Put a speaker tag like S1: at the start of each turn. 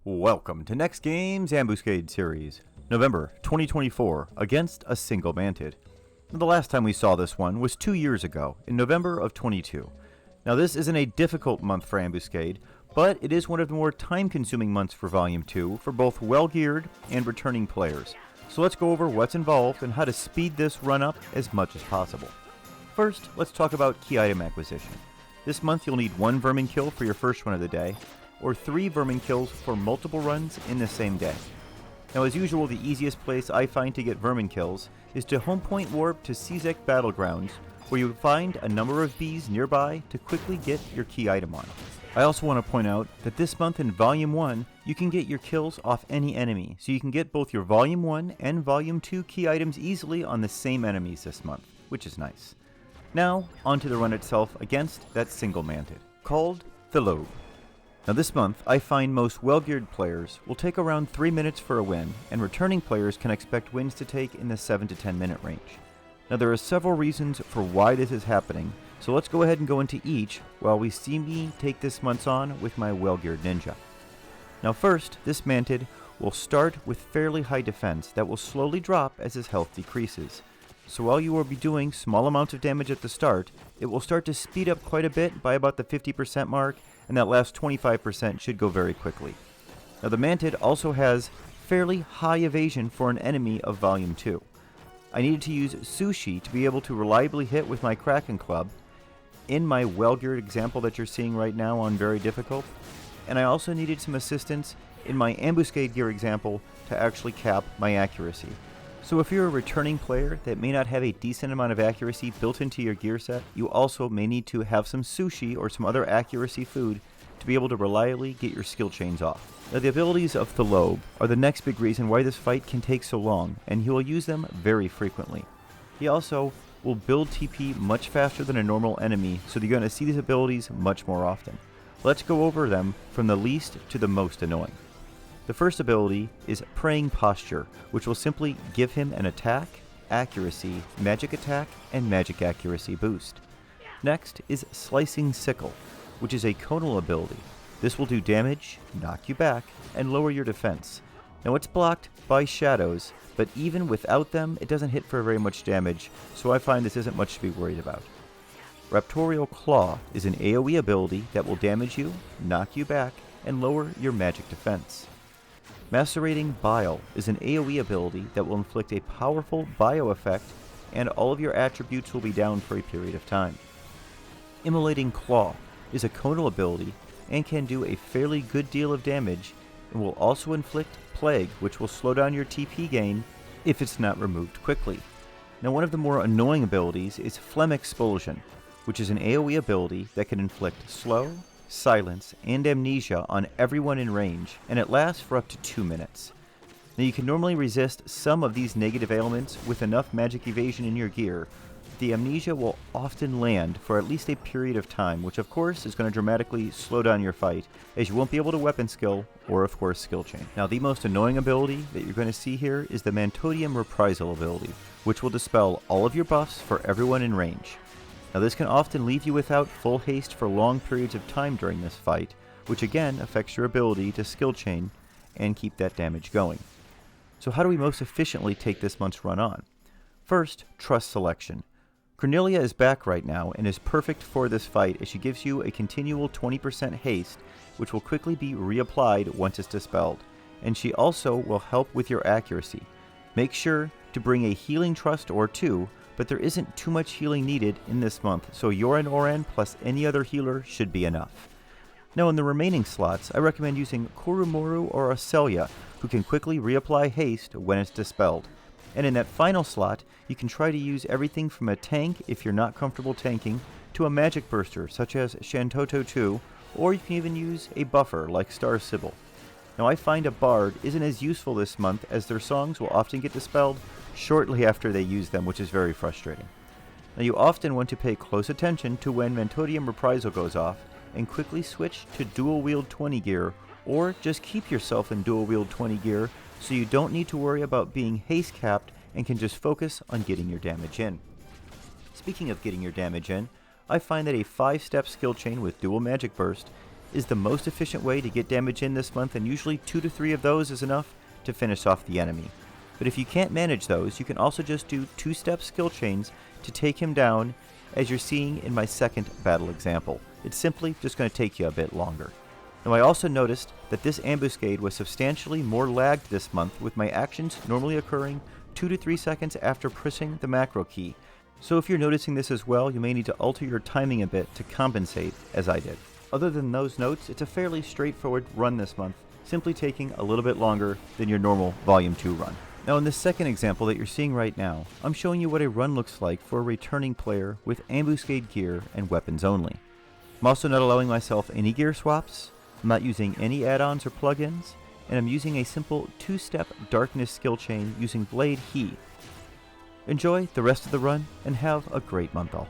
S1: Welcome to NEXTGames Ambuscade series, November 2024, against a single Mantid. The last time we saw this one was 2 years ago, in November of 22. Now this isn't a difficult month for Ambuscade, but it is one of the more time-consuming months for Volume 2 for both well-geared and returning players. So let's go over what's involved and how to speed this run up as much as possible. First, let's talk about key item acquisition. This month you'll need 1 vermin kill for your first run of the day, or 3 vermin kills for multiple runs in the same day. Now as usual, the easiest place I find to get vermin kills is to home point warp to CZEC Battlegrounds, where you find a number of bees nearby to quickly get your key item on. I also want to point out that this month in Volume 1, you can get your kills off any enemy, so you can get both your Volume 1 and Volume 2 key items easily on the same enemies this month, which is nice. Now, onto the run itself against that single Mantid, called the Lobe. Now this month, I find most well-geared players will take around 3 minutes for a win, and returning players can expect wins to take in the 7 to 10 minute range. Now there are several reasons for why this is happening, so let's go ahead and go into each while we see me take this month's on with my well-geared ninja. Now first, this Mantid will start with fairly high defense that will slowly drop as his health decreases. So while you will be doing small amounts of damage at the start, it will start to speed up quite a bit by about the 50% mark, and that last 25% should go very quickly. Now the Mantid also has fairly high evasion for an enemy of Volume 2. I needed to use Sushi to be able to reliably hit with my Kraken Club, in my well-geared example that you're seeing right now on very difficult, and I also needed some assistance in my Ambuscade gear example to actually cap my accuracy. So if you're a returning player that may not have a decent amount of accuracy built into your gear set, you also may need to have some sushi or some other accuracy food to be able to reliably get your skill chains off. Now the abilities of the Lobe are the next big reason why this fight can take so long, and he will use them very frequently. He also will build TP much faster than a normal enemy, so you're going to see these abilities much more often. Let's go over them from the least to the most annoying. The first ability is Praying Posture, which will simply give him an attack, accuracy, magic attack, and magic accuracy boost. Next is Slicing Sickle, which is a conal ability. This will do damage, knock you back, and lower your defense. Now it's blocked by shadows, but even without them, it doesn't hit for very much damage, so I find this isn't much to be worried about. Raptorial Claw is an AoE ability that will damage you, knock you back, and lower your magic defense. Macerating Bile is an AoE ability that will inflict a powerful bio effect, and all of your attributes will be down for a period of time. Immolating Claw is a conal ability and can do a fairly good deal of damage, and will also inflict Plague, which will slow down your TP gain if it's not removed quickly. Now one of the more annoying abilities is Phlegm Expulsion, which is an AoE ability that can inflict slow, silence, and amnesia on everyone in range, and it lasts for up to 2 minutes. Now you can normally resist some of these negative ailments with enough magic evasion in your gear. The amnesia will often land for at least a period of time, which of course is going to dramatically slow down your fight, as you won't be able to weapon skill or of course skill chain. Now the most annoying ability that you're going to see here is the Mantid Reprisal ability, which will dispel all of your buffs for everyone in range. Now this can often leave you without full haste for long periods of time during this fight, which again affects your ability to skill chain and keep that damage going. So how do we most efficiently take this month's run on? First, Trust Selection. Cornelia is back right now and is perfect for this fight, as she gives you a continual 20% haste, which will quickly be reapplied once it's dispelled, and she also will help with your accuracy. Make sure to bring a healing trust or 2, but there isn't too much healing needed in this month, so Yoran Oran plus any other healer should be enough. Now in the remaining slots, I recommend using Kurumoru or Acelia, who can quickly reapply haste when it's dispelled. And in that final slot, you can try to use everything from a tank if you're not comfortable tanking, to a magic burster such as Shantoto 2, or you can even use a buffer like Star Sybil. Now I find a bard isn't as useful this month, as their songs will often get dispelled shortly after they use them, which is very frustrating. Now you often want to pay close attention to when Mantid Reprisal goes off, and quickly switch to dual wield 20 gear, or just keep yourself in dual wield 20 gear so you don't need to worry about being haste capped and can just focus on getting your damage in. Speaking of getting your damage in, I find that a 5-step skill chain with dual magic burst is the most efficient way to get damage in this month, and usually 2 to 3 of those is enough to finish off the enemy. But if you can't manage those, you can also just do 2-step skill chains to take him down, as you're seeing in my second battle example. It's simply just going to take you a bit longer. Now, I also noticed that this ambuscade was substantially more lagged this month, with my actions normally occurring 2 to 3 seconds after pressing the macro key. So if you're noticing this as well, you may need to alter your timing a bit to compensate, as I did. Other than those notes, it's a fairly straightforward run this month, simply taking a little bit longer than your normal Volume 2 run. Now, in this second example that you're seeing right now, I'm showing you what a run looks like for a returning player with ambuscade gear and weapons only. I'm also not allowing myself any gear swaps, I'm not using any add-ons or plugins, and I'm using a simple 2-step darkness skill chain using Blade He. Enjoy the rest of the run, and have a great month all.